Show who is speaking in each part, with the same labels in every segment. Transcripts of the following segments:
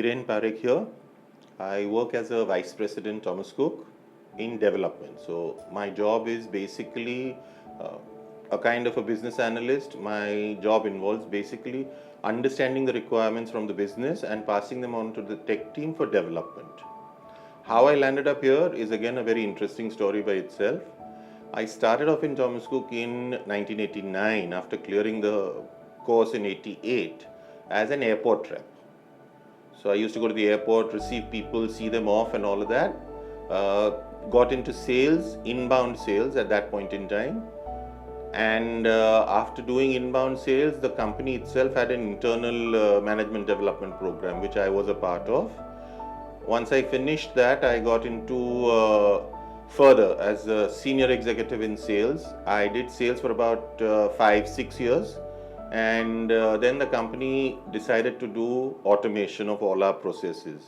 Speaker 1: Hiren Parikh here. I work as a Vice President Thomas Cook in development. So my job is basically a kind of a business analyst. My job involves basically understanding the requirements from the business and passing them on to the tech team for development. How I landed up here is again a very interesting story by itself. I started off in Thomas Cook in 1989 after clearing the course in 88 as an airport rep. So I used to go to the airport, receive people, see them off and all of that. Got into sales, inbound sales at that point in time. And after doing inbound sales, the company itself had an internal management development program, which I was a part of. Once I finished that, I got into further as a senior executive in sales. I did sales for about 5-6 years. And then the company decided to do automation of all our processes.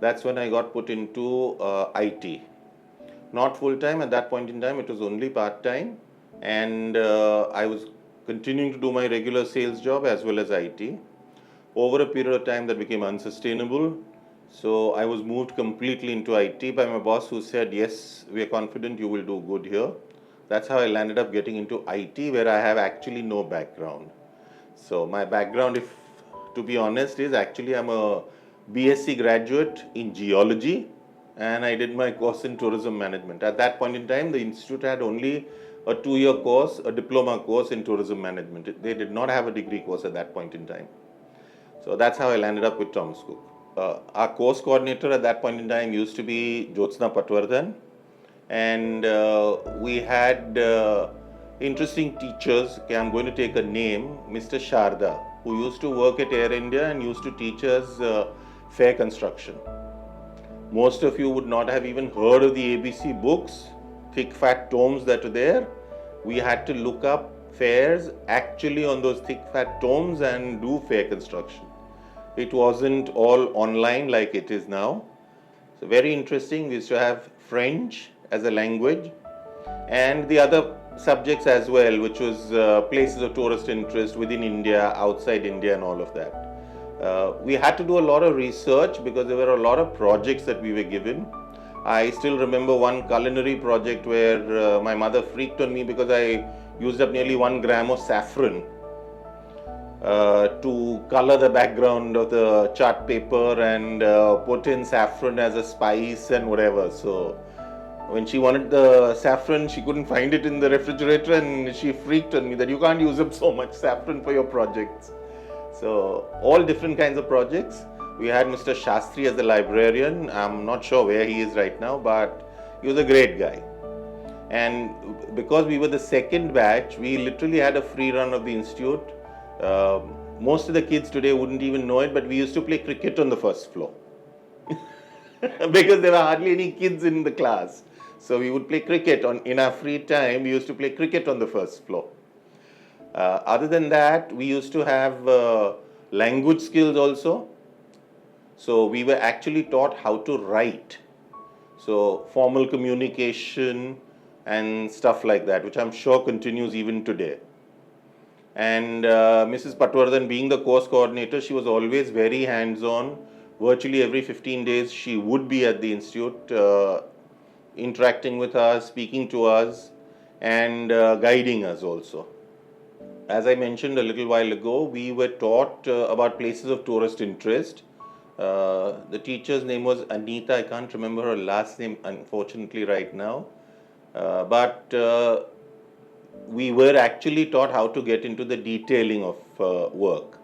Speaker 1: That's when I got put into IT. Not full-time at that point in time, it was only part-time. And I was continuing to do my regular sales job as well as IT. Over a period of time that became unsustainable. So I was moved completely into IT by my boss, who said, yes, we are confident you will do good here. That's how I landed up getting into IT, where I have actually no background. So my background, if to be honest, is actually I'm a BSc graduate in geology and I did my course in tourism management. At that point in time, the institute had only a 2-year course, a diploma course in tourism management. They did not have a degree course at that point in time. So that's how I landed up with Thomas Cook. Our course coordinator at that point in time used to be Pravarthanam, and we had interesting teachers. Okay, I'm going to take a name, Mr. Sharda, who used to work at Air India and used to teach us fair construction. Most of you would not have even heard of the ABC books, thick fat tomes that are there. We had to look up fairs actually on those thick fat tomes and do fair construction. It wasn't all online like it is now. So very interesting. We used to have French as a language and the other subjects as well, which was places of tourist interest within India, outside India and all of that. We had to do a lot of research because there were a lot of projects that we were given. I still remember one culinary project where my mother freaked on me because I used up nearly 1 gram of saffron to color the background of the chart paper and put in saffron as a spice and whatever. So when she wanted the saffron, she couldn't find it in the refrigerator and she freaked on me that you can't use up so much saffron for your projects. So all different kinds of projects. We had Mr. Shastri as the librarian. I'm not sure where he is right now, but he was a great guy. And because we were the second batch, we literally had a free run of the institute. Most of the kids today wouldn't even know it, but we used to play cricket on the first floor. Because there were hardly any kids in the class. So we would play cricket in our free time. We used to play cricket on the first floor. Other than that, we used to have language skills also. So we were actually taught how to write. So formal communication and stuff like that, which I'm sure continues even today. And Mrs. Patwardhan, being the course coordinator, she was always very hands-on. Virtually every 15 days, she would be at the institute, interacting with us, speaking to us, and guiding us also. As I mentioned a little while ago, we were taught about places of tourist interest. The teacher's name was Anita. I can't remember her last name, unfortunately, right now. But we were actually taught how to get into the detailing of work.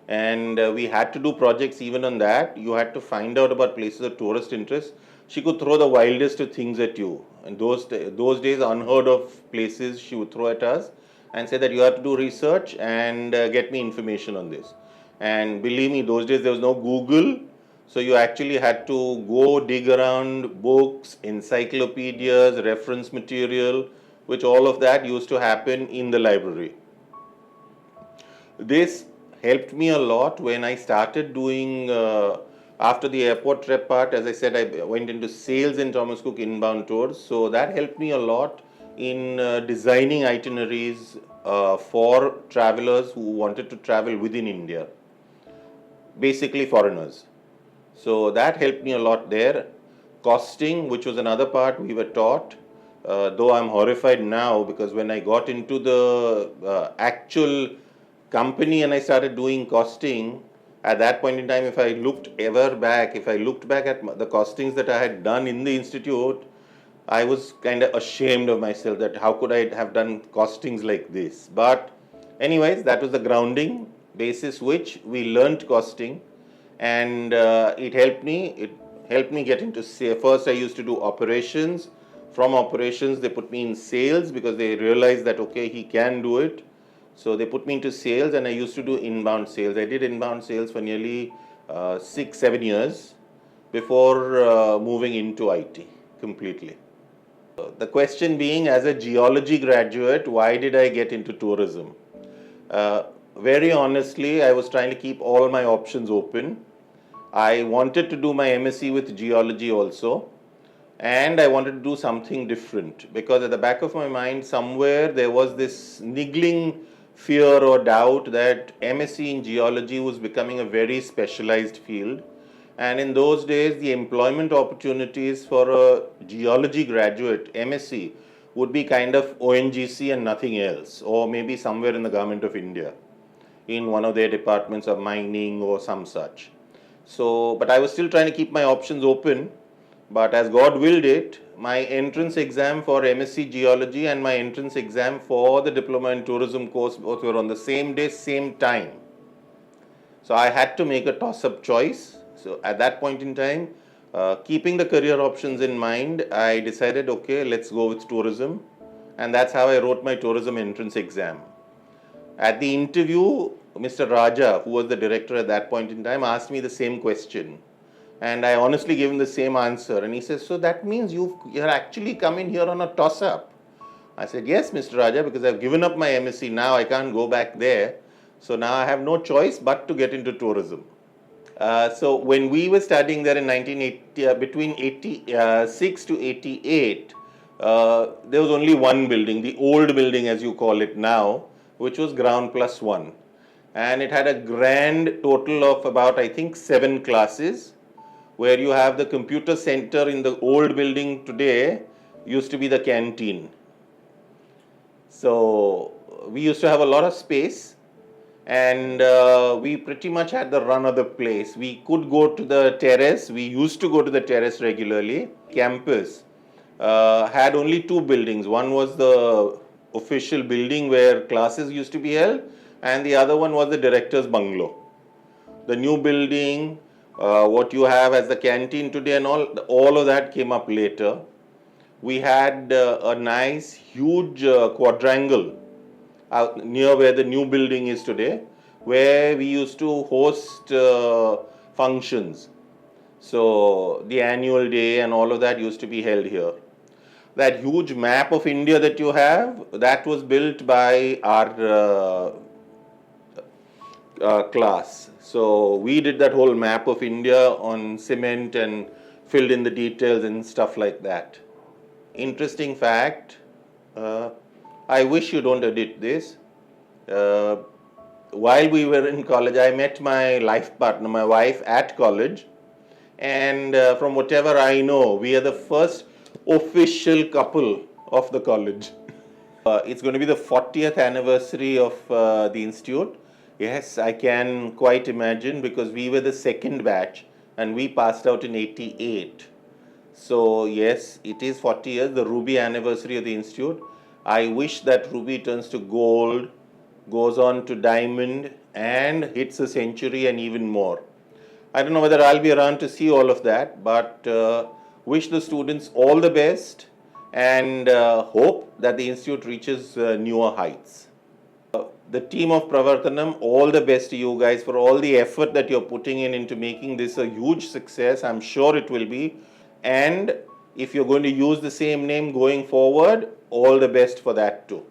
Speaker 1: And we had to do projects even on that. You had to find out about places of tourist interest. She could throw the wildest of things at you. And those days, unheard of places she would throw at us and say that you have to do research and get me information on this. And believe me, those days there was no Google. So you actually had to go dig around books, encyclopedias, reference material, which all of that used to happen in the library. This helped me a lot when I started doing, after the airport rep part, as I said, I went into sales in Thomas Cook inbound tours. So that helped me a lot in designing itineraries for travelers who wanted to travel within India, basically foreigners. So that helped me a lot there. Costing, which was another part we were taught, though I'm horrified now because when I got into the actual company and I started doing costing, at that point in time, if I looked back at the costings that I had done in the institute, I was kind of ashamed of myself that how could I have done costings like this. But anyways, that was the grounding basis which we learnt costing, and it helped me. It helped me get into sales. First, I used to do operations. From operations, they put me in sales because they realized that okay, he can do it. So they put me into sales, and I used to do inbound sales. I did inbound sales for nearly 6-7 years before moving into IT completely. The question being, as a geology graduate, why did I get into tourism? Very honestly, I was trying to keep all my options open. I wanted to do my MSc with geology also, and I wanted to do something different because at the back of my mind somewhere there was this niggling fear or doubt that MSc in geology was becoming a very specialized field, and in those days the employment opportunities for a geology graduate MSc would be kind of ONGC and nothing else, or maybe somewhere in the government of India in one of their departments of mining or some such. So, but I was still trying to keep my options open. But as God willed it, my entrance exam for MSc Geology and my entrance exam for the Diploma in Tourism course both were on the same day, same time. So I had to make a toss-up choice. So at that point in time, keeping the career options in mind, I decided, okay, let's go with tourism. And that's how I wrote my tourism entrance exam. At the interview, Mr. Raja, who was the director at that point in time, asked me the same question. And I honestly gave him the same answer. And he says, so that means you're actually coming here on a toss-up. I said, yes, Mr. Raja, because I've given up my MSc now, I can't go back there. So now I have no choice but to get into tourism. So when we were studying there in 1980, between 86 to 88, there was only one building, the old building as you call it now, which was ground plus one. And it had a grand total of about, I think, 7 classes, where you have the computer center in the old building today, used to be the canteen. So we used to have a lot of space, and we pretty much had the run of the place. We could go to the terrace. We used to go to the terrace regularly. Campus had only 2 buildings. One was the official building where classes used to be held, and the other one was the director's bungalow. The new building, what you have as the canteen today and all of that came up later. We had a nice huge quadrangle out near where the new building is today, where we used to host functions. So the annual day and all of that used to be held here. That huge map of India that you have, that was built by our class. So we did that whole map of India on cement and filled in the details and stuff like that. Interesting fact, I wish you don't edit this. While we were in college, I met my life partner, my wife, at college. And from whatever I know, we are the first official couple of the college. It's going to be the 40th anniversary of the institute. Yes, I can quite imagine because we were the second batch and we passed out in 88. So yes, it is 40 years, the Ruby anniversary of the institute. I wish that Ruby turns to gold, goes on to diamond and hits a century and even more. I don't know whether I'll be around to see all of that, but wish the students all the best and hope that the institute reaches newer heights. The team of Pravarthanam, all the best to you guys for all the effort that you're putting in into making this a huge success. I'm sure it will be. And if you're going to use the same name going forward, all the best for that too.